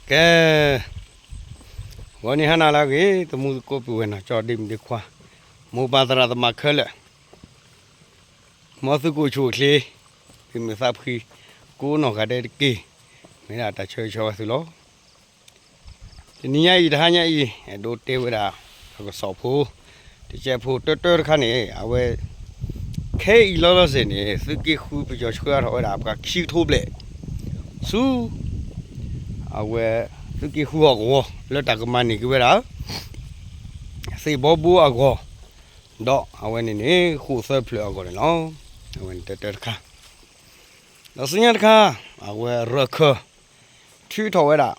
cáiวันนี้ฮันอะไรกี่ตัวมูก็เป็นวันน่ะจอดิมดีกว่ามูบาตราตมาขึ้นเลยมาสุกุชูคลีที่มีทราบคือกูนอกกันได้กี่ไม่น่าจะช่วยช่วยสิล้อทีนี้ยี่ท่ายี่ดูเทวดาเขาก็สอบผู้ที่จะผู้เตอร์ขันนี้เอาไว้แค่อีล้อเส้นนี้สุกี้คู่ไปจะช่วยเราได้กับคิวทุบเลยสู้เอาไว้สุกี้คู่ออกวัวแล้วแต่ก็มันนี่ก็เวลาสิบบัวออกวัวดอกเอาไว้นี่คู่เสือเปลือกก่อนเนาะเอาไว้เตอร์ค่ะแล้วสิ่งนี้ค่ะเอาไว้รักที่ถอยได้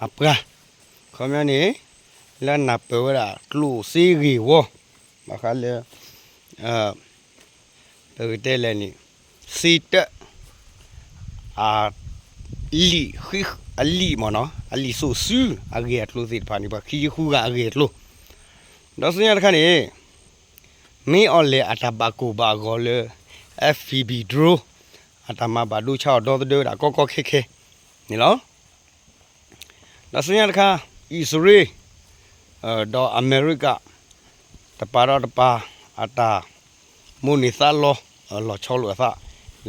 อับกันคำนี้แล้วนับไปว่าครูซีรีวัวมาคันเลยตัวเตลนี่ซีตลีคือลีมันเนาะลีสูซูอาเกตลูสิพานี่ปะขี้คู่กับอาเกตลูดัชนีอะไรกันนี่ไม่เอาเลยอัตบากูบากอเลย FPB draw อัตมาบาดูชาวดอดเดือดก็เคนี่เหรอดัชนีอะไรกันอิสราเอลดออเมริกาตะปาราตะปาอัตามูนิซาโลหล่อชอลซะ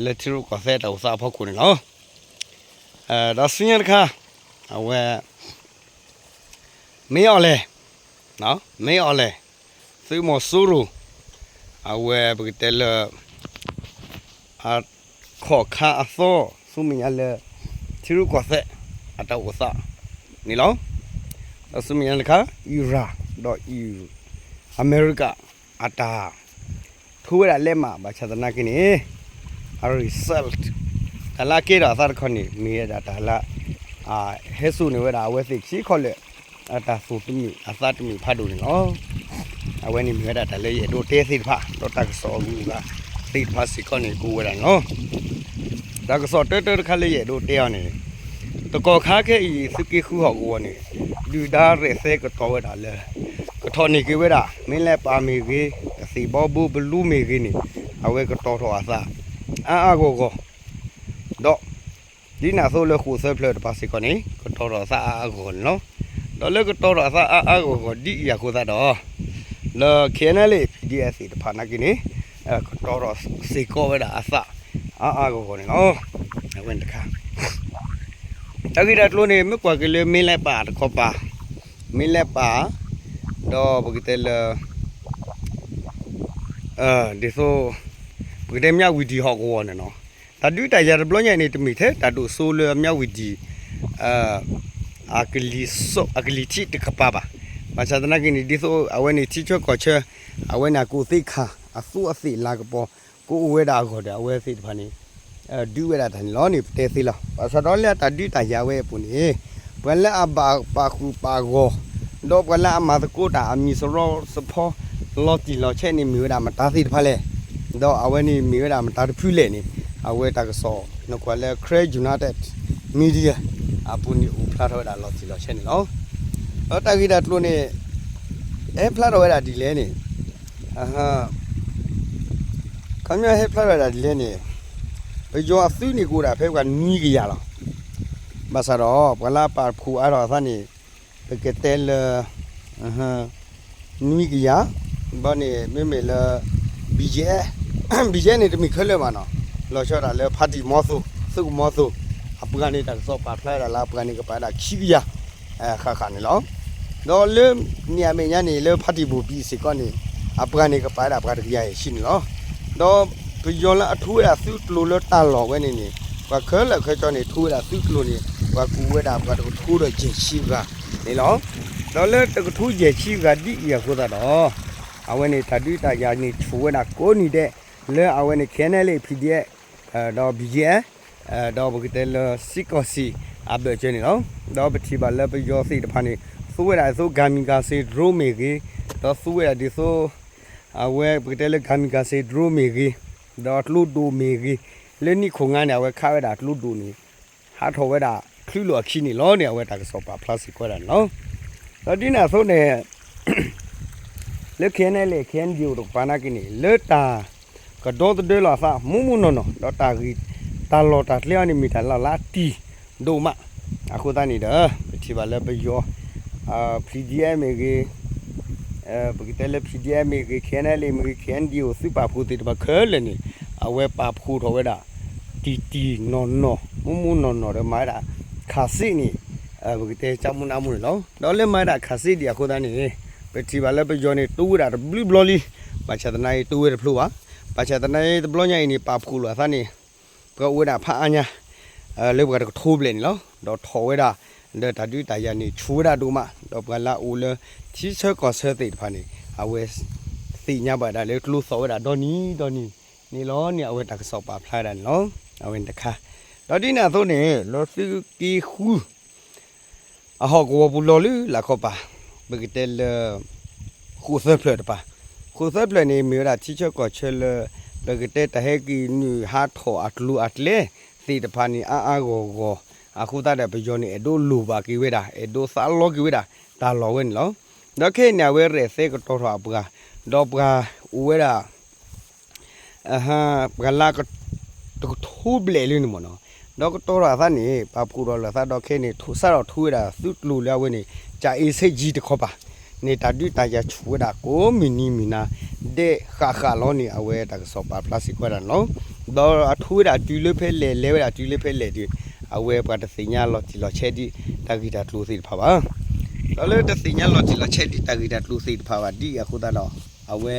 เลทิรุก็เสดเอาซะพอคุณเนาะดัชนีค่ะเอาไว้ไม่เอาเลยเนาะไม่เอาเลยซื้อหมดสู้รู้เอาไว้ปกติเลยขอค่าโซ่สู้มีอะไรทิรุก็เสดอัตเอาซะนี่เนาะแล้วสู้มีอะไรค่ะอิรักดออเมริกาอัตาทั่วเล่มบัชตนากินีresult แต่ละกี่ราสารคนนี้มีแต่ละเฮสุนี่เวลาเวสิชีคนเลยแต่สูตรมีอาสามีพัดดูนี่เนาะเอาไว้นี่มีแต่เลยดูเทสิผ้าดูตักสอกูก็ติดภาษีคนนี้กูเวลาเนาะตักสอเตอร์เขาเลยดูเที่ยวนี่ตะกอค้าแค่อีสุกี้คู่หอกวัวนี่ดูดาเรเซก็ตัวเวลาเลยก็ทอนี่กี่เวลาไม่เล่ปามีกี่สีบอบูบลูมีกี่นี่เอาไว้ก็ตัวอาสาก็ดอกดีน่าสู้เลยคู่เสือเพลิดภาษีคนนี้ก็ตัวอาสาคนเนาะตอนเลิกก็ตัวอาสาก็ดีอยากคู่ซะดอกแล้วเขียนอะไรดีเอสซีผ่านนักนี่ก็ตัวสีก็เวลาอาสาก็คนเนาะเอาไว้นะครับตะกี้ดัดลุ้นนี่ไม่กว่ากันเลยไม่เล่ป่าขอบป่าไม่เล่ป่าดอกปกติเลยดิโซปกติมีวิธีหอกวัวเนี่ยเนาะแต่ดูแต่ยาบล้อเนี่ยนี่จะมีเท่แต่ดูโซเลยมีวิธีอักลิที่ติดขับป่ะมาจากนั้นกินดิโซเอาไว้นี่ที่ช่วยก่อเชื่อเอาไว้น่ะกูสิค่ะสู้สิลากปอกูเวดาก็เดี๋ยวเอาไว้สิพันนี้ดูเวลาทันล้อนี่เตะสิละภาษาดอลเลยแต่ดูแต่ยาเว้ปุ่นนี่เวลาปาคูปาโกดอกเวลามาตะกูตามีสโลสปอลอติลอเช่นนี่มีเวลามาตาสิพันเลยดอกเอาไว้นี่มีเวลามาตาพิเล่นี่เอาไว้ตากสอนกว่าเลยเครจูนาเต็ดมีเดียปุ่นนี่อุปราเวลาลอติลอเช่นนี่เนาะแล้วตากีดัดลุ้นนี่พลาดเวลาดีเลยนี่คำนี้พลาดเวลาดีเลยนี่ไปจอดซื้อนี่กูได้เพิ่มกันนี่กี่อย่างละมาสระเวลาปาดคู่อะไรท่านนี่ไปเกตเตลนี่กี่อย่างบ้านนี่ไม่เลยบีเจนี่จะมีเครื่องมันเนาะเราชอบอะไรพัดดีมอสุสุกมอสุอับกันนี่แต่สอบปาดพลาดแล้วอับกันนี่ก็ไปได้ขี้กี่อย่างข้านี่แล้วเราเริ่มเนี่ยไม่เนี่ยนี่เริ่มพัดดีบูบีสิก่อนนี่อับกันนี่ก็ไปได้อับกันกี่อย่างชินแล้วเราไปย้อนแล้วทุ่งสุดลุลตาหลอกไว้นี่ว่าเคยแล้วเคยจอนี่ทุ่งสุดลุนี่ว่ากูเวดาว่าทุ่งเลยเจ็ดชีกะนี่แล้วเราเลิกแต่ก็ทุ่งเจ็ดชีกะดีอย่างกูตาดอเอาไว้นี่ถ้าดูแต่ยานี่ชัวร์นะกูนี่เด้เลิกเอาไว้นี่แค่นั้นเลยพีเดียดอกบีเจดอกปกติเลยซิกอซีอับเดชนี่แล้วดอกปฏิบัติแล้วไปย้อนสิตะพันนี่สู้เวลาสู้กามิกาซีดรูเมกีดอกสู้เวลาดิโซเอาไว้ปกติเลยกามิกาซีดรูเมกีดอกลูดูเมกีเล่นนี่คงงานเนี่ยเอาไว้ข้าวไว้ดักลูดูนี่หาทไว้ดักคลื่นหลวงขี้นี่ล้อเนี่ยเอาไว้ดักสอบปลาพลาสติกไว้ดักเนาะแล้วที่น่ะสู้เนี่ยเลือกเขียนให้เลยเขียนอยู่ตรงปานากินี่เลือกตาก็โดนตัวเดือดหล่อซะมุนๆเนาะดอกตากีตาหล่อตาเลี้ยนี่มีแต่ละตีดูมา အခုတန်းနေတာဒီပါလဲပယောPDM ကြီးပကတဲ့လဲ PDM ကြီး KNL ကြီး KND ကိုစပါဖို့တပါခဲလဲနေအဝဲပါဖို့တော့ဝဲတာတီနော်မူနော်ရမိုင်းတာခါစီနီပကတဲ့ချမနာမှုနော်တော့လဲမိုင်းတာခါစီဒီအခုတန်းနေပဒီပါလဲပယောနေတူတာဘလီပါချတဲ့နိုင်တူရဖလို့ပါပါချတဲ့နိုင်ဘလောညိုင်နေပါဖို့လို့အသနေပကဝဲတာဖာအညာလေဘကတော့ထိုးပလင်နော်တော့ထော်ဝဲတာဒါတူတရနေချူတာတို့မှတော့ကလာဦးလချီချက်ကောဆဲတိဖာနေအဝဲစီညာပါတာလေကလူစောဝဲတာတော့နီနေလောနေအဝဲတကစောပါဖလာတယ်နော်အဝဲတခါတော့ဒီနာသုံးနေလောစီကီခူအဟောကောဘူးလောလူလာခောပါဘကတဲလခုဆဲဖလက်ပါခုဆဲဖလက်နေမြေရာချီချက်ကောချဲလဘကတဲတဟဲကီနူဟာထောအတလူအတလေစီတဖာနေအာကိုအခုတတဲ့ပယောနေအဒိုလူပါကိဝဲတာအဒိုဆာလောကိဝဲတာဒါလောဝဲနော်ဒခေညာဝဲရဲစေကတော်တော်ပကတော့ပကဝဲတာပကလာကထိုးပလေလင်းမနော်တော့တော်ရသနေပပကူတော်လာတော့ခေနေထူဆတော့ထူရတာသူ့လူလဝဲနေဂျာအေးစိတ်ကြီးတခေါ်ပါနေတာတူတရချူတာကိုမီနာဒေခါလောနေအဝဲတာဆောပါပလစီကွာနော်တော့အထူးတာတူလဖဲလဲဝဲတာတူလဖဲလဲဒီအဝဲပါတသိညာလော်တီလော်ချက်ဒီတဂီတာလူစီဖာပါတော့လေတသိညာလော်တီလော်ချက်ဒီတဂီတာလူစီဖာပါဒီအခုတော့အဝဲ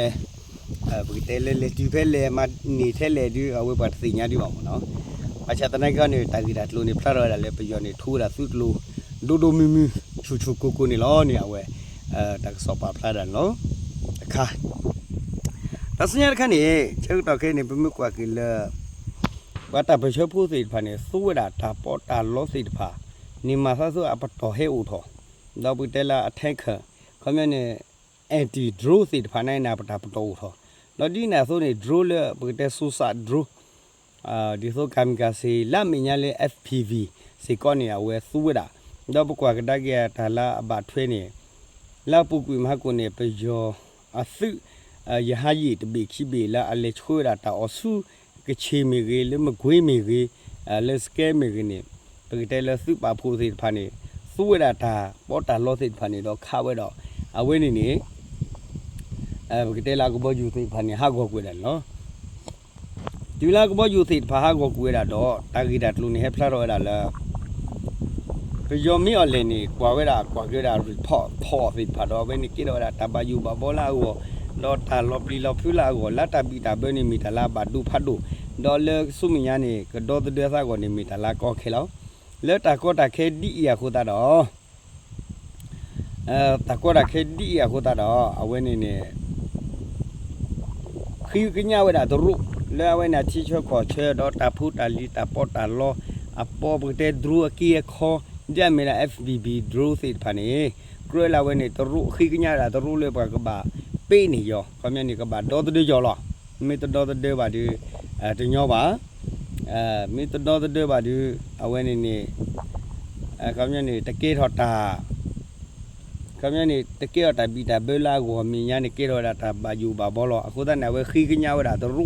ဘဂတဲလေတူဖဲလဲမနေထဲလဲဒီအဝဲပါတသိညာဒီပါမနော်အချက်တနိုင်ကနေတဂီတာလူနေဖလာရလဲပယောနေထူတာသုလူဒိုမီချူကိုနေလောနေအဝဲတကစောပါဖလာတယ်နော်အခါတစညာခဏနေချက်တော့ခဲနေဘမကွာကီလာဘာတာဘချဖို့စိတ်ဖာနေသုဝဒတာပေါ်တာလောစိတ်ဖာနေမှာဆဆအပတော်ဟဲဦးထောတော့ပတဲလာအထက်ခခမနေအန်တီဒရိုစိတ်ဖာနိုင်နာပတာပတော်ထောတော့ဒီနာဆိုနေဒရိုလေပတဲဆူစာဒရိုဒီဆိုကမ်ကစီလာမညာလေ FPV စေကောနေဝဲသုဝဒတော့ပကွာကတကရတာလာအဘထွေးနေလာပုကွေမကိုနေပယောအသုယဟာယီတပိခိဘေလာအလေချွေတာတာအဆုကချေမီရေလမကွေးမီရေလက်စကဲမီရေနေပကတဲလသုပါဖိုးစိဖာနေသုဝရတာပေါ်တာလောစိဖာနေတော့ခါဝဲတော့အဝဲနေနေပကတဲလာကဘောယူစိဖာနေဟာကောကွေးတယ်နော်ဒီလာကဘောယူစိဖာဟာကောကွေးတာတော့တာဂီတာတလူနေဟက်ဖလာတော့ရလားယောမီအလင်းနေကွာဝဲတာကွာကြတာရီဖော့ဖိဖာတော့ဘယ်နေကိတော့တာတဘယူပါဘောလာကိုလော်တာလော်ပလီလော်ဖူလာကိုလာတပီတာဘယ်နေမီတလာပါဒူဖတ်ဒူဒေါ်လာစုမညာနေကတော့တဲ့စားကိုနေမီတလာကောခဲလောလက်တာကောတာခဲဒီရခိုတာတော့တကောတာခဲဒီရခိုတာတော့အဝဲနေနေခီကညာဝဲတာတို့လဲဝဲနာချီချောကောချေတော့တာဖူတာလီတာပေါ်တာလောအပေါ်ပတဲ့ဒရူအကီခေါ်ကြမ်းမေလာ FBB draw စိတ်ဖာနေကရလာဝဲနေတရူခိကညာတာတရူလေပါကပါပေးနေရောခမနေကပါဒေါ်တဲ့ကြော်လောမေတဒေါ်တဲ့ပါဒီတညောပါမေတဒေါ်တဲ့ပါဒီအဝဲနေခမနေတကေထော်တာခမနေတကေတာဘီတာဘဲလာကိုမြညာနေကေထော်တာပါယူပါဘောလောအခုတည်းဝဲခိကညာဝဲတာတရူ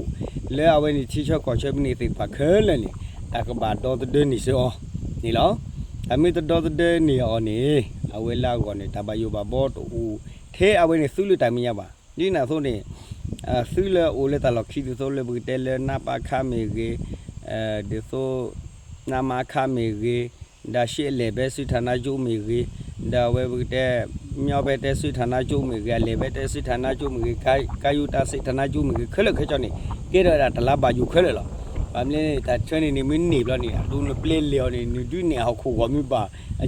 လဲအဝဲနေချီချော့ကောချက်နေသိပါခဲလဲနေတကပါဒေါ်တဲ့နေစောနေလောအမေတတော်တဲ့နေအော်နေအဝဲလာကောနေတဘယူပါဘောတူထဲအဝဲနေဆုလူတိုင်မရပါဒီနာဆိုနေဆုလအိုလေတလောက်ခီဆိုလေဘူတဲလနာပါခမေကေဒီဆိုနာမခမေကေဒါရှေလေပဲစုဌာနကျုံမေကေဒါဝဲဘူတဲမြောပဲတဲစုဌာနကျုံမေကေလေပဲတဲစုဌာနကျုံမေကေကာယုတာစုဌာနကျုံမေကေခလခချောနေကေရတာတလာပါယူခဲလေလောအမလေးတာချွနေနေမင်းနေဘလို့နေတာလူပလေလျော်နေနူဒူနေဟောခုဝမိပါ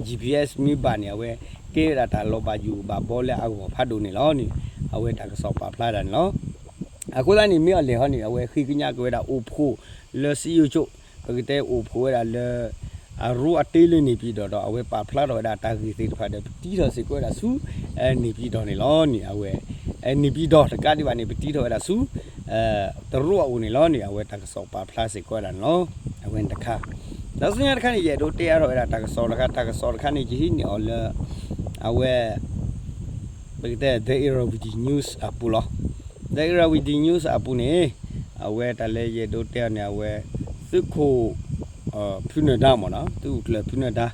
GPS မိပါနေဝဲကေရတာလောပါယူပါဘောလဲအောဖတ်တူနေလောနေအဝဲတာကစောပါဖလာတယ်နော်အခုလည်းနေမြေလေဟောနေအဝဲခိကညာကွဲတာအိုဖိုလစီယူချိုပကတဲ့အိုဖိုရလဲအရူအတေးလေးနေပြီးတော့အဝဲပါဖလာတော့တာတာစီစိတ်ဖတ်တယ်တီးတော်စိကွဲတာစူနေပြီးတော့နေလောနေအဝဲနေပြီးတော့တကတိပါနေတီးတော်တာစူတရူအဦးနေလောနေအဝဲတာကစောပါဖလာစိကွဲတာနော်အဝဲတခါဒါစညာတခါနေရတော့တရားတော့တာကစောတခါတကစောတခါနေကြီးနေအော်လဲအဝဲပကတဲ့ The Irrawaddy News အပူလော The Irrawaddy News အပူနေအဝဲတလဲရတော့တရားနေအဝဲသုခိုဖုနဒါမနော်သူကလဖုနဒါ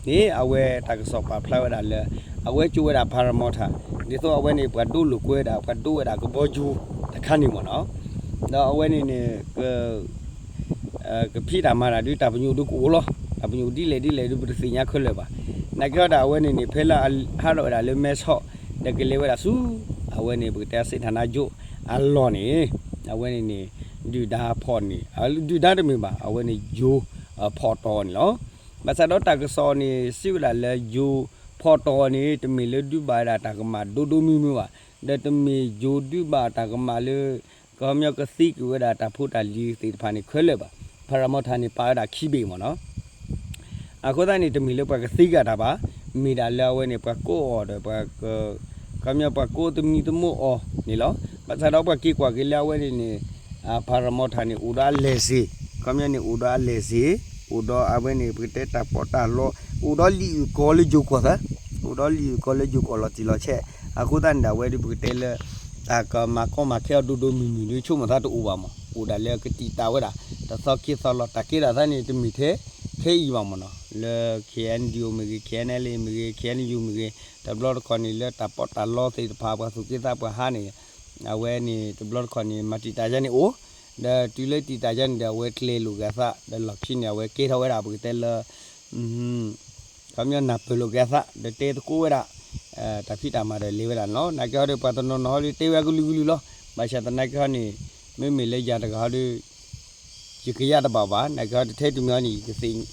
ni awe tak sopa flower da le awe chu da paramotha ni so awe ni pa du lu kwe da pa du da ko boju ta khan ni mo no da awe ni ke phi da ma da du ta pnyu du ko lo ta pnyu di le du bu si nya khol le ba na kyo da awe ni phela ha ro da le me so de ke le wa da su awe ni bu ta sit thana jo a lo ni awe ni du da pho ni du da de me ba awe ni jo pho to ni lo ba sa do ta ke so ni si la le jo pho to ni te me le du ba da ta ka ma do mi wa de te me jo du ba ta ka ma le ko myo ke si ku da ta phu ta li si pha ni khwe le ba paramotha ni pa da khi be mo no ako da ni te me le pa ke si ga da ba mi da le we ni pa ko o de pa ko myo pa ko te mi te mo o ni lo ba sa do pa ki kwa ke le we ni paramotha ni u da le si ko myo ni u da le si u do a we ni pte ta po ta lo u do li ko le ju ko sa u do li ko le ju ko lo ti lo che ako da nda we di pte le ta ka ma ko ma khe do mi ni chu ma ta to u ba mo u da le ke ti ta we da ta so ki so lo ta ki da sa ni te mi the khe yi ba mo no le kn dio mi kn le mi kn yu mi ta blood ko ni le ta po ta lo ti pha ba su ki ta pa ha ni a we ni ta blood ko ni ma ti ta ja ni o da tu le ti ta ja ni da we kle lu ga sa da lo chi ni we ke tha we da bu te le ka myo na pe lu ga sa de te ko we da ta phi ta ma de le we da no na kyo de pa to no li te we gu lu lo ba sha ta na kyo ni me me le ja da ga de ji ke ya da ba ba na kyo de the tu myo ni ke si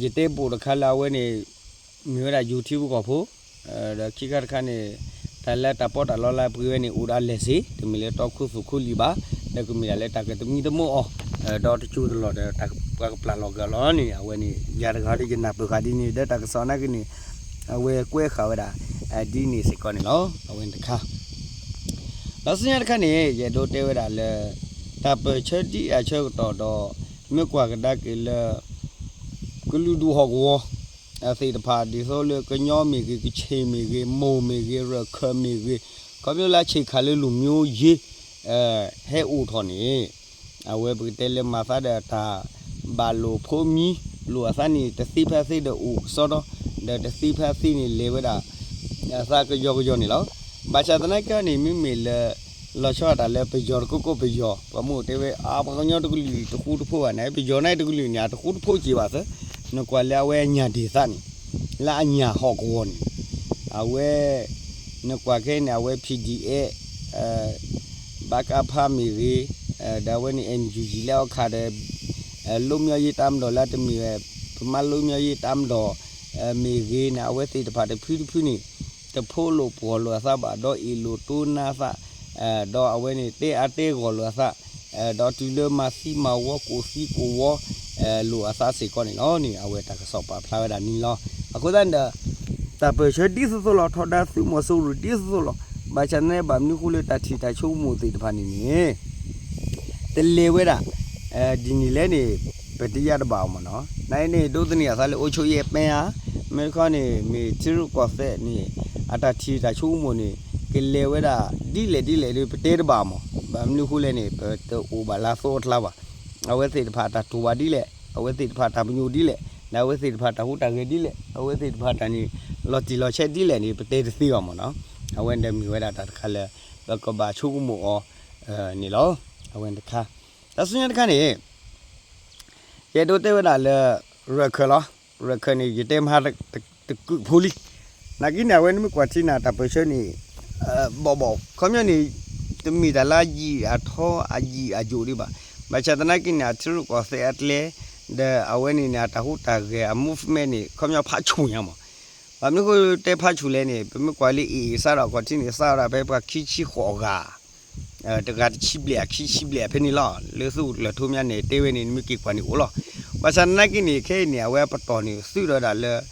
je te bu da kha la we ni myo da youtube ko pho da ki ka kha ni ta la ta po ta lo la pu we ni u da le si te me le to khu su khu li ba da ku mi la le ta ke tu mi to mo o do to chu lo de ta ka plan lo ga lo ni a we ni ya da ga de na pu ga di ni da ta ka so na ki ni a we kwe kha we da di ni si ko ni lo a we ta kha lo sin ya ta kha ni ye do te we da le ta pe che di a che to me kwa ga da ke le ku lu du ho go a sei ta pha di so le ka nyo mi ki che mi ki mo mi ki ra kha mi ki ko myo la che kha le lu myo ye he u tho ni a we bu te le ma sa da ta ba lo pho mi lu a sa ni te si pha sei de u so do de te si pha si ni le we da sa ka yo ni lo ba cha ta na ka ni mi mi le lo cho da le pe yo ko pe yo pa mu te we a ba nyo to ku li to ku to pho wa na pe yo na to ku li nya to ku to pho ji ba sa no kwa la we nya di sa ni la nya ho ko ni a we no kwa ke na we pda ba ka pha mi ri da we ni ngg la kha de lu myo yi tam do la te mi we ma lu myo yi tam do mi ri na we ti ta pha de phu ni te pho lo po lo sa ba do i lo tu na sa do a we ni te a te go lo sa do tu le ma si ma wo ko si ko wo lu a sa si ko ni no ni a we ta ka so pa pha da ni lo a ko dan da ta pe che di so lo tho da su mo so ru di so lo ba chan ne ba mi ku le ta thi ta chu mo ti ta pha ni ni te le we da di ni le ni pe ti ya da ba mo no nai ni do tni ya sa le o chu ye pe ya me ko ni me chi ru ko fe ni a ta thi ta chu mo ni ke le we da di le de pe te da ba mo ba mi ku le ni to o ba la so tla ba a we ti ta pha ta tu ba di le a we ti ta pha ta bu di le na we ti ta pha ta hu ta ge di le a we ti ta pha ta ni lo ti lo che di le ni pe te si ba mo no a we de mi we da ta kha le ko ba chu mo o ni lo a we de kha ta sun ya ta kha ni ye do te we da le ra kha lo ra kha ni ye te ma ta ku phu li na ki na we ni mi kwa ti na ta pe che ni bo ko myo ni te mi da la ji a tho a ji a jo ri ba ba cha ta na ki na thru ko se at le de a we ni na ta hu ta ge a movement ni ko myo pha chu ya mo ba mi ko te pha chu le ni pe mi kwa li e sa ra ko ti ni sa ra pe pa ki chi ho ga te ga chi ble chi ble pe ni lo le su le thu mya ni te we ni mi ki kwa ni o lo ba cha na ki ni khe ni a we pa to ni su ro da le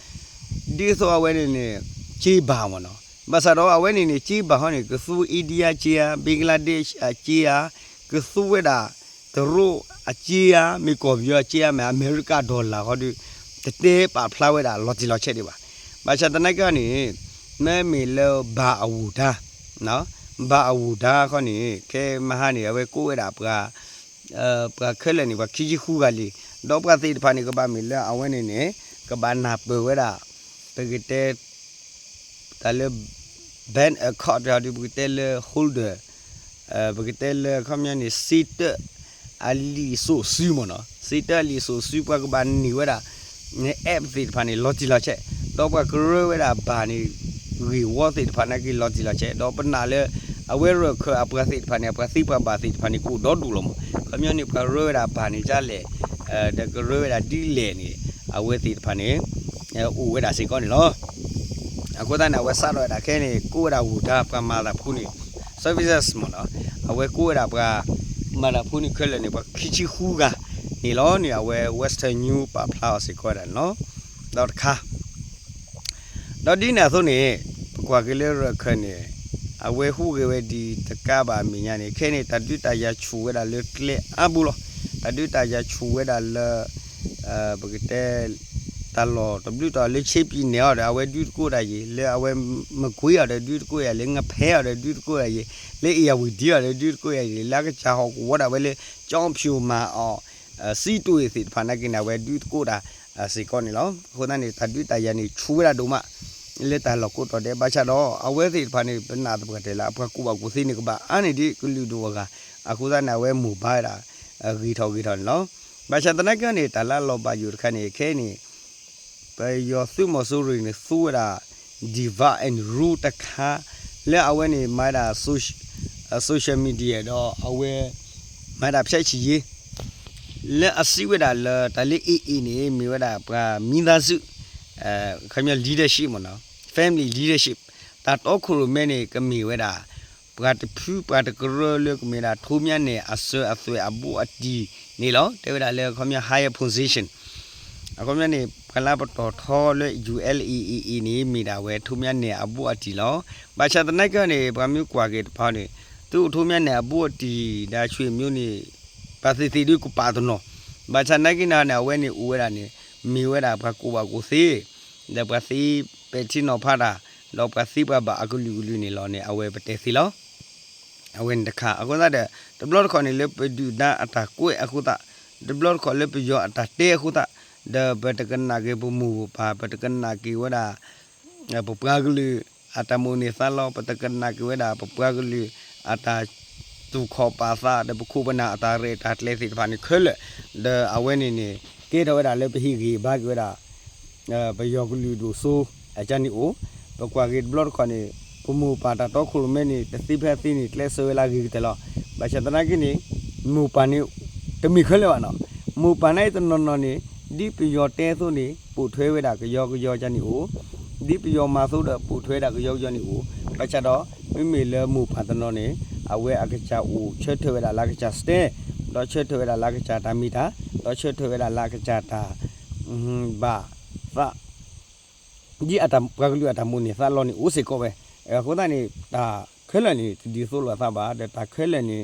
di so a we ni chi ba mo no ba sa ro a we ni chi ba ho ni ku su India chi ya Bangladesh chi ya ku su we da to ro a chi ya mi ko byo chi ya ma America dollar ho di te pa phla we da lo ti lo che di ba ba cha ta na ka ni me mi lo ba a wu da no ba a wu da ko ni ke ma ha ni we ko we da pa pa khe le ni ba ki ji khu ga li တော့ပကတိဖာနေကဘာမီလာအဝဲနေနေကဘာနာပေဝဲတာပကတဲ့ tale ban a card ya di bugtel holder bugtel khamya ni seat ali so su mo no seat ali so su pa ka ban ni weda ne app ti pha ni logic la che do pa grow weda ba ni reward ti pha na ki logic la che do pa na le aware kha apra ti pha ni apra si pa ba ti pha ni ku do du lo mo khamya ni pa grow weda ba ni ja le the grow weda di le ni awe ti pha ni u weda si ko ni loအခုတန်းအဝက်စားတော့တာခဲနေကိုရဝူတာပမာလာဖူးနေ services မနော်အဝဲကိုရပါမာလာဖူးနေခဲလည်းနေပါခီချီခူကနေလောနေအဝဲ western new ပါဖလာစီခေါ်တယ်နော်တော့ခါတော့ဒီနာဆိုနေကွာကလေးရခနေအဝဲဟူကဝဲဒီတကပါမညာနေခဲနေတတူတရချူဝဲတာလေကလေအဘူးလောတတူတရချူဝဲတာလေဘဂတဲตลอดตบดูตอเลชิปีเนียวเอาไว้ดูดกูได้ยีเลเอาไว้มะกุยเอาได้ดูดกูอย่าเลงะแพ้เอาได้ดูดกูได้ยีเลอียวิดีเอาได้ดูดกูอย่ายีลากะชาฮอกวดเอาไว้เลจ้องผิวมาซีตุยสิพานักกินเอาไว้ดูดกูได้สิก่อนนี่เนาะคนนั้นนี่ตัดดูตายานี่ชูละดูมาเลตาลกูตอเดบาชาดอเอาไว้สิพานี่เป็นนาตบกะเตละพะกูบากูสินี่กบาอันนี้ดิกูลูดูกะအခုသားနာဝဲမူပါတာဂီထောနော်ဘာချတနကနေတလာလောပါယူခနေခဲနေไปยอสุมสุรินสุดาdiva and root ตะคาและเอาไว้นี่มาดาsocial media ดอเอาไว้มาดาใช้ชีและอสิเวดาเลตะลิอีนี่มีเวดาปรามิดาสุคำว่า leadership มั้งเนาะ family leadership ตาตอคุรุแม่นี่ก็มีเวดาปราตะพูปราตะกรเลก็มีดาทุมยันนี่อสวยอบุอดีนี่เหรอแต่เวดาเลคำว่า higher position အခုမြနေကလာပတော်ထောလေ ULEE นี่มีดาเวทุมยันเนี่ยอบุอติลอบาชาตะไนกะนี่บามิกว่าเกตพานี่ตุทุมยันเนี่ยอบุอติดาชွေမျိုးนี่ปาสิติดิกูปาตโนบาชาไนกินาเนี่ยเวนี่อูเวดานี่มีเวดาบากูบากูซีเดบาซีเปติโนพาดาลอบาซีบาบาอะกุลิกุลินี่ลอนี่อเวปเตซิลออเวนตะคาအခုသားတဲ့ဒဘလတ်ခေါนี่เลปดูดาอะตากุအခုသားဒဘလတ်ခေါเลปยออะตาเตအခုသားthe batakan nage bumu pa batakan nage wada popaglu atamuni salo batakan nage wada popaglu ata tu kho pa sa the bukhu bana ata re ta tle si phani khel the aweni ni ke da wada le phi gi ba gi wada bayoglu do so ajani o bakwa ge blood khani bumu pa ta to khuru me ni ti pha ti ni tle so la gi te lo ba chatana gi ni mu pa ni temi khel wa no mu pa nai ton no niဒီပယောတဲဆိုနေပူထွဲဝဲတာကြောချန်နီကိုဒီပယောမာဆိုတော့ပူထွဲတာကြောချန်နီကိုပချက်တော့မိမိလဲမှုဖတ်တော့နေအဝဲအကချာဦးချွတ်ထွဲတာလာကချာစတဲတော့ချွတ်ထွဲတာလာကချာတာမိတာတော့ချွတ်ထွဲတာလာကချာတာဘာသာဒီအတမ်ပကလူအတမ်မူနေသလောနေဦးစေကောပဲအခုတည်းနေတာခဲလနေဒီဆိုလာသဘာတာခဲလနေ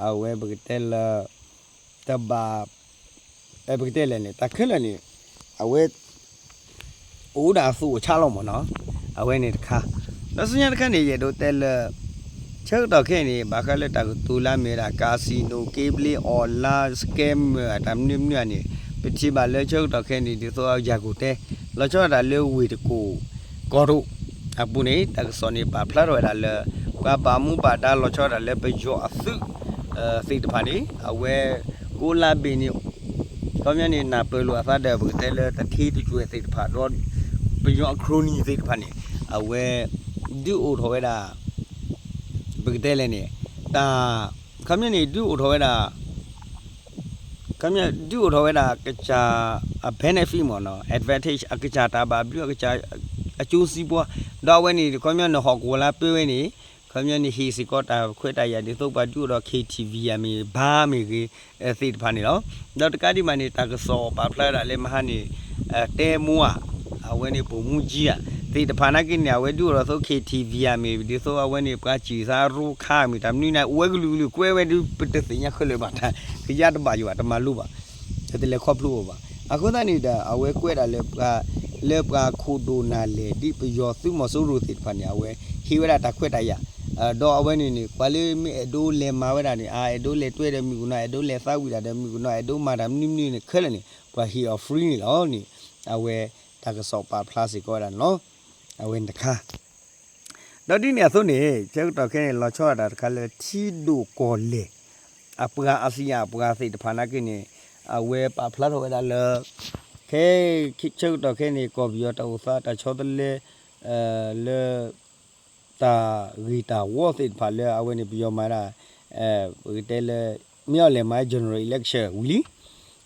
အဝဲဘကတဲလတဘာဘကတဲလည်းနေတာခဲလည်းနေအဝဲအိုးဒါဆိုချလောက်မနော်အဝဲနေတခါတော့စညာတခါနေရတော့တဲလချက်တော့ခဲနေဘာခလက်တာတူလာမေရာကာစီနိုကေဘလီအော်လာစကမ်အတမ်နိမြနေပတိပါလဲချက်တော့ခဲနေဒီဆိုရာကိုတဲလောချောတာလဲဝီတကိုကောရုအပူနေတကစောနေပါဖလာရောတာလဲဘာမှုပါတာလောချောတာလဲပယောအစုစိတ်တဖာနေအဝဲကိုလာပင်နေก็มีนี่นาเปลือซะเดบแต่ละตะทีตะจุ้ยสิผาดอปยอโครนีสิผานี่อเวดูโอทอเวดาบกเตเลนี่ตาคำนี้ดูโอทอเวดาคำนี้ดูโอทอเวดากะจาbenefit มั้งเนาะ advantage อกะจาตาบาบิอกะจาအကျိုးစီးပွားတော့ဝဲနေคำนี้ဟောကိုလာပြေးဝဲနေคำนี้ဟီစီကောတာခွဲတာရဒီသုတ်ပါတူတော့ KTV ရမီဘာမီကြီးစိတ်ဖာနေတော့တော့တကတိမနေတာကစောပါဖလာတာလေမဟာနေတဲမူအဝဲနေပုံမူကြီးอ่ะစိတ်တဖာနာကိနေဝဲတူတော့သုတ် KTV ရမီဒီဆိုအဝဲနေပကချီစာရူခါမီတမနီနိုင်ဝဲကလူလူကွဲဝဲဒီပတသိညာခလေပါတာခရတပါယူတမလူပါတဲ့လေခေါပလူပါအခုတနေတာအဝဲကွဲတာလေပကခုဒိုနာလေဒီပယောသူမဆိုးရူစိတ်ဖာနေအဝဲဟီဝဲတာခွဲတာရ တော့အဝဲနေနေကွာလေးမအဒိုးလေမာဝဲတာနေအဒိုးလေတွေ့တယ်မိကုနာအဒိုးလေစောက်ဝီတာတယ်မိကုနာအဒိုးမာတာနိမနိနေခဲလေနေကွာ he or free နေလောနေအဝဲတာကစောပါ plus ကိုတာနော်အဝဲတခါတော့ဒီနေဆိုနေကျက်တော့ခဲလောချောတာတခါလေချီဒိုကိုလေအပကအစီယာပကစိတ်တဖာနာကိနေအဝဲပါ plus ဝဲတာလေခဲခိကျက်တော့ခဲနေကော်ဘီယတော့သာတချောတလေလေတာဂီတာဝတ်စ်ဖာလေအဝဲနေပြောမာတာဂီတဲလေမြောက်လေမိုင်း general election ဝီလီ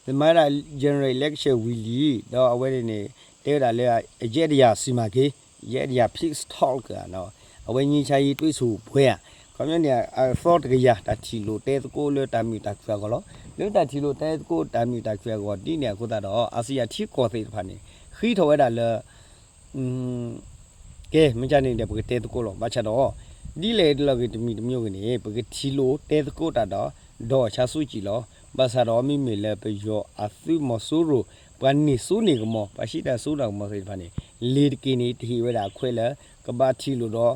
ဒီမာတာ general election ဝီလီတော့အဝဲနေတဲတာလေအရက်တရာစီမာကေရက်တရာ peace talk ကနော်အဝဲညီချာကြီးတွေးဆူဘွဲခေါင်းမြနေthought ကရတာချီလို့တဲကိုလေတာမီတာခွဲကောလေတာချီလို့တဲကိုတာမီတာခွဲကောဒီနေခုတာတော့အာဆီယာချီကောသေးဖာနေခီထော်ဝဲတာလေကဲမကြနေတဲ့ပကတဲတကိုလောမချတော့ဒီလေဒီလောကတမီတမျိုးကနေပကချီလိုတဲတကိုတာတော့ချာဆူချီလောဘာသာတော်မိမေလေပယောအသုမဆူရပန်နီဆူနေကမောပရှိတာဆူတော်မခေဖာနေလေကီနီတီဝဲတာခွဲလေကဘာချီလိုတော့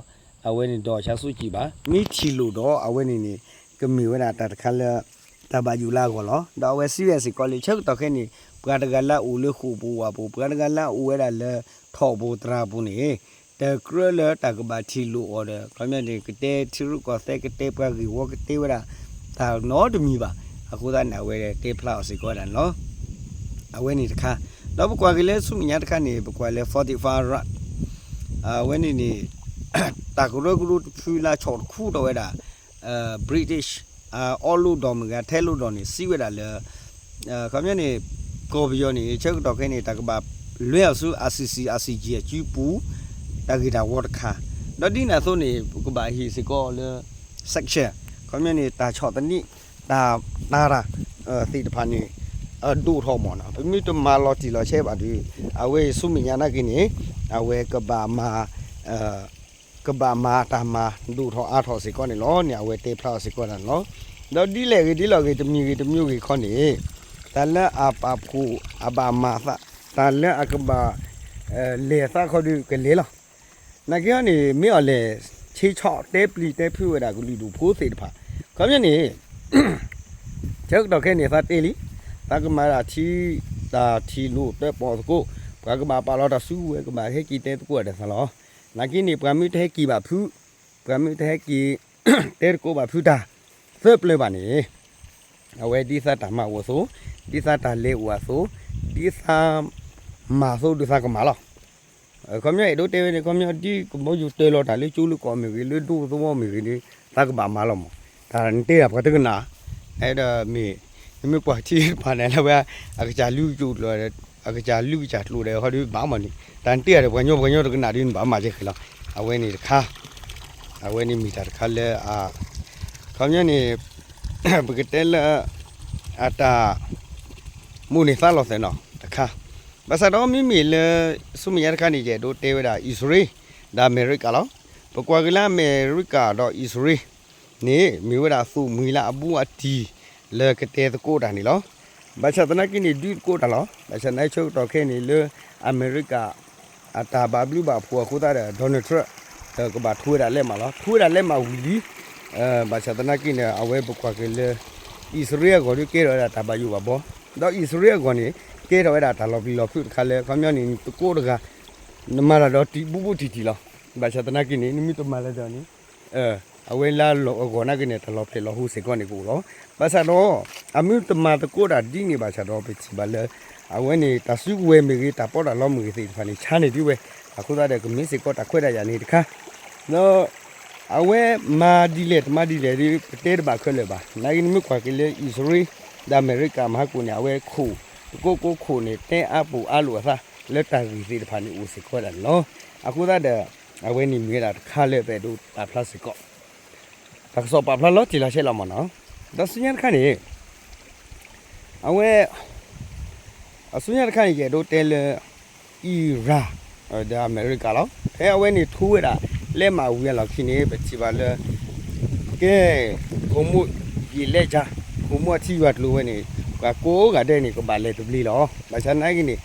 အဝဲနေတော့ချာဆူချီပါမိချီလိုတော့အဝဲနေနေကမီဝဲတာတခါလေတဘာယူလာကောလောတော့ဝဲစီရစီကောလေချက်တော့ခဲနေပကတကလာဦးလေခုပူဝါပူပကတကလာဦးဝဲတာလေထော်ဘူတရာဘူးနေတကရလတကဘာချီလိုအော်တယ်ခမနေကတဲ့ချီရုကောသက်ကတဲ့ပကီဝကတဲ့ဝဲတာဒါနော်တမီပါအခုသာနာဝဲတဲ့တေဖလောက်စီကောတာနော်အဝဲနေတခါတော့ဘကွာကလေးစုမြညာတခါနေဘကွာလေ45 rat အဝဲနေနေတကရကလူဖူလာချော်ခုတော့ဝဲတာBritish all လို့တော့မကထဲလို့တော့နေစီဝဲတာလေခမနေကော်ဘီယောနေချက်တော့ခဲနေတကဘာလွဲ့ဆူ RCC RCG ကျူပူတဂီတာဝတ်ခါတော့ဒီနာဆိုနေကဘာဟီစီကောလေ section ခမနေတာချော့တနိတာနာရာတိတဖာနေဒူထောမောနာပမိတမာလော်တီလော်ချဲပါဒီအဝဲစုမညာနာကိနေအဝဲကဘာမာကဘာမာတာမာဒူထောအားထောစီကောနေလောနေအဝဲတေဖလာစီကောနာလောတော့ဒီလေဒီလော်ကေတမျိုးကေခေါနေတာလက်အပပူအဘာမာသာတာလက်အကဘာလေသာခေါ်ဒီကလေးလောနကနေမြော်လေချေချော့တဲပလီတဲဖြူရတာကလူဖိုးစေတဖာခေါမြနေချက်တော့ခဲနေသာတေးလီတကမာရာချီလို့တဲ့ပေါ်ကိုပကမာပါလာတာဆူဝဲကမာဟဲကီတဲတကိုတဲ့ဆလောနာကီနေပကမီတဲကီပါဖူပကမီတဲကီတဲကိုပါဖူတာဖက်ပလေပါနေအဝဲဒီစာတမဝဆိုဒီစာတလေဝဆိုဒီစာမာဆိုဒီစာကမာလောခမရတို့တဲနေခမရဒီကမောယူတဲလောတာလေကျူးလူကောမီလေဒူသောမီနေတကဘာမာလောမဒါတဲရပကတကနာအဲ့ဒါမေပွားချီပါနေလည်းပဲအကကြလူကျူလောအကကြလူကြလို့တယ်ဟောဒီဘာမှနေတန်တဲရတယ်ဘွညောတကနာဒီဘာမှချက်ခလာအဝဲနေတခါအဝဲနေမီတာတခါလဲခေါင်းညနေပကတဲလာအတာမူနေသားလို့တယ်နော်တခါဘာသာတော့မိလေစုမရခဏနေကြတို့တဲဝတာအစ္စရေးဒါအမေရိကလောပကွာကလာအမေရိကတော့အစ္စရေးနေမိဝတာစုမီလာအပူအတီလေကတဲ့ကိုတာနေလောဘာသာတနကိနေဒီကိုတာလောဘာသာနိုင်ချုပ်တော့ခဲနေလေအမေရိကအတာဘာဘလူဘာဖွာခိုးတာဒေါ်နယ်ထရန့်ကဘာထွေးတာလဲမလားထွေးတာလဲမဝီလီဘာသာတနကိနေအဝဲပကွာကလေအစ္စရေးကိုဒီကေရတာဘာယူပါဘောတော့အစ္စရေးကိုနေကေရတာတာလော်ဘီလော်ဖုခါလေခမယောနေကိုတကနမလာတော့တီဘူတီလောဘာသာတနကိနေနိမိတမလာတော့နေအဝဲလာလောကောနာကနေတလောဖေလောဟုစေကောနေကိုလောဘာသာတော့အမှုတမတကိုတာဒီနေဘာသာတော့ပိချဘလေအဝဲနေတဆုဝဲမေကြီးတပေါ်တာလောမကြီးစိဖာနေချာနေဒီဝဲအခုသားတဲ့ကမင်းစေကောတာခွဲတာရနေတခါနော်အဝဲမာဒီလေဒီတဲတဘာခွဲလေပါနိုင်နိမခွာကလေအစ္စရေးဒါအမေရိကမဟာကိုနေအဝဲခုကိုခုနေတဲအပူအလိုအစားလက်တာကြီးစိဖာနေဦးစေခွဲတာနော်အခုသားတဲ့အဝဲနေမြေတာတခါလေပဲတို့တာဖလတ်စကောтак что паплало тила шела мана да суньяр khani awe sуньяр khani je do tel ira da america lo e awe ni thu da le ma wu ya lo khini be chi ba le ke komu yi le ja komu ti wa lo we ni ka ko ga de ni ko ba le tu li lo ba sa nai ki ni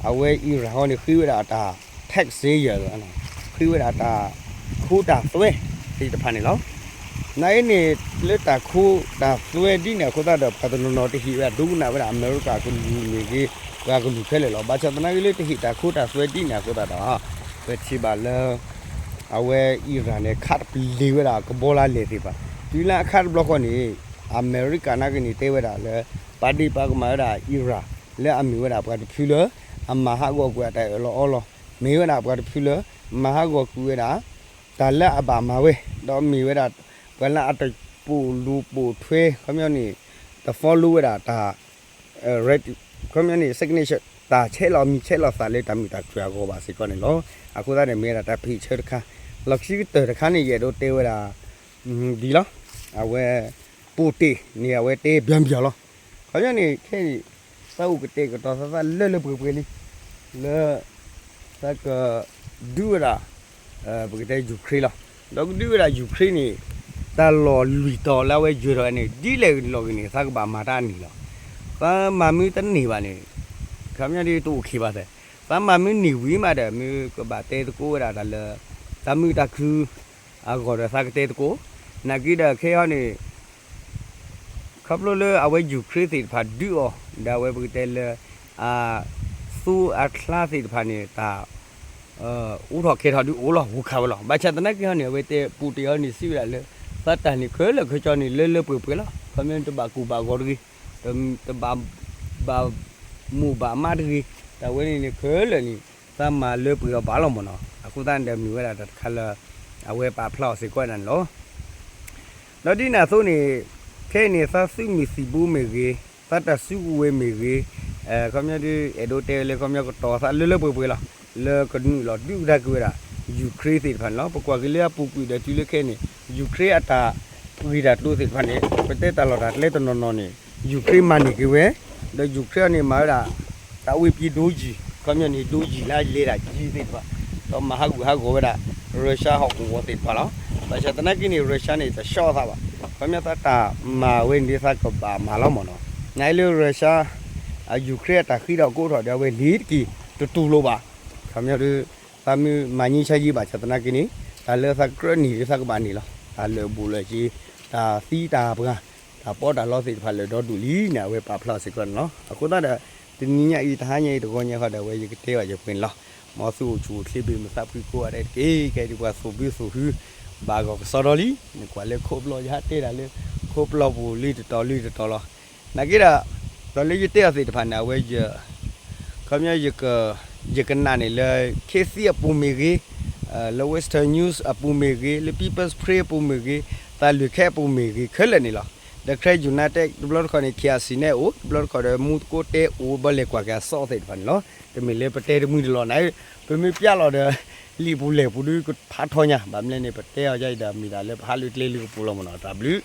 awe ira ho ni khi wa da tax se ya lo na khi wa da khu da twe သိတဖာနေလောနိုင်နေလက်တာခိုးဒါသွဲဒီနေခိုးတာတော့ပတ်လုံးတော့တဟိဝဒုနာဝအမေရိကကိုလူနေကြီးကကလူခဲလေလောဘာချတနာကြီးလေတဟိတာခိုးတာသွဲဒီနေခိုးတာတော့ပဲချီပါလဲအဝဲအီရန်နဲ့ခတ်ပလီဝတာကဘောလာလေဒီပါဒီလာခတ်ဘလော့ကိုနေအမေရိကန်ကနေတဲဝတာလဲပါတီပါကမာရာအီရန်လဲအမီဝတာပတ်ဖူလအမဟာကောကွာတဲ့လောအော်လောမေဝတာပတ်ဖူလမဟာကောကူဝတာဒါလက်အပါမဝဲတော့မီဝတာဘယ်လာအတပူလူပူထွေးခမနီ the follow တာဒါ red ခမနီ signature ဒါချဲလောမီချဲလောစာလေတမီတာကျွာကိုပါစီကောနေလောအခုသားနေမေတာတဖိချဲတခါလောက်ရှိတဲ့တခါနေရတော့တဲဝတာဒီလောအဝဲပူတီနေအဝဲတဲပြန်ပြန်လောခမနီခဲစောက်ကတဲကတော့စလဲလဲပွေပွေလေးလဲစကဒူရာဘယ်တဲ့ယူခရီလောတော့ဒူရာယူခရီနေတာလော်လူတော်လာဝဲကျွေတော်နေဒီလေလော်ကနေစကပါမာတာနေလောပါမမီတနေပါနေခမရဒီတူခေပါတယ်ပါမမီနေဝီမာတယ်မီကဘာတဲတကိုရာဒါလေတမီတခုအကောရစကတဲတကိုနဂီဒခေဟနေခပ်လို့လေအဝဲယူခရစ်တိဖာဒူအောဒါဝဲဘကတဲလေအာသူအခလာတိဖာနေတာဦးတော်ခေတော်ဒူအိုးလောဝခါလောဘာချတနက်ကနေဝဲတဲပူတယောနေစီရလေသတ်တန်နေခဲလေခချောနေလဲလဲပွေပွေလားခမင်းတဘာကူဘာဂော်ရီတဘာဘာမူဘာမာရီတဝင်းနေခဲလေနီသမလဲပွေဘာလောမနောအခုတန်တယ်မြူရတာခလာအဝဲပါဖလောက်စီကွနန်လောနော်ဒီနာဆိုနေခဲနေသဆုမီစီဘူးမေကြီးသတ်တဆုဝဲမေကြီးခမင်းဒီအဒိုတဲလေခမင်းကတော့သလဲလဲပွေပွေလားလဲကနူလောဒူဒါကွေရာယူခရစ်တိဖန်လောပကွာကလေးပူပူတဲ့တူလခဲနေယူခရစ်အတာပူရီတာတူစိဖန်နေပတဲတလော်တာလက်တနော်နော်နေယူခရစ်မနီကဝဲတဲ့ယူခရစ်နေမာရာတာဝေပြည်ဒိုဂျီကမြနေဒိုဂျီလာလေတာကြီးစိပါတော့မဟာကူဟာကိုဝဲတာရုရှားဟောက်ကိုဝတ်ပါလောဘာချတနကိနေရုရှားနေတရှော့သားပါကမြတာတာမာဝင်းဒီဖတ်ကပါမာလောမနော်နိုင်လေရုရှားယူခရစ်တာခိတော့ကိုတော်တယ်ဝဲလီကီတူလို့ပါခမရပါမီမင်းချကြီးပါချတနာကိနေဒါလေစကရနီစကဘာနီလောဒါလေဘူလေကြီးဒါသီးတာပကဒါပေါ်တာလောစိဖာလေတော့တူလီနာဝဲပါဖလာစကနော်အခုတော့ဒီညဤသားညဤတကောညခတဲ့ဝဲရတဲ့ဝရပင်လောမောဆူချူခလိပိမစပီကိုရတဲ့ကေကဲဒီကွာဆိုပြီးဆိုဟူဘာကောစော်တော်လီကွာလေခိုးဘလောရတဲ့တာလေခိုးဘလောဘူလီတော်လောနာကိရာတော်လီတဲ့စိတဖာနာဝဲရခမရရကနာနေလေခေစီအပူမီကြီးle Western News အပူမီကြီးle People's Pray အပူမီကြီးတာလူခဲအပူမီကြီးခဲလနေလား The Credit United Blood ခေါ်နေခရစီနေအို Blood ခေါ်တဲ့မူကိုတဲအိုဘလေကွာကဆော့တဲ့ဖန်နော်တမီလေပတဲတမှုလောနိုင်ပမီပြလောတဲ့လီဘူးလေဘူးကိုဖာထောညာဗာမလဲနေပတဲရရိုက်တာမိတာလေဖာလူကလေးလူပူလောမနော် W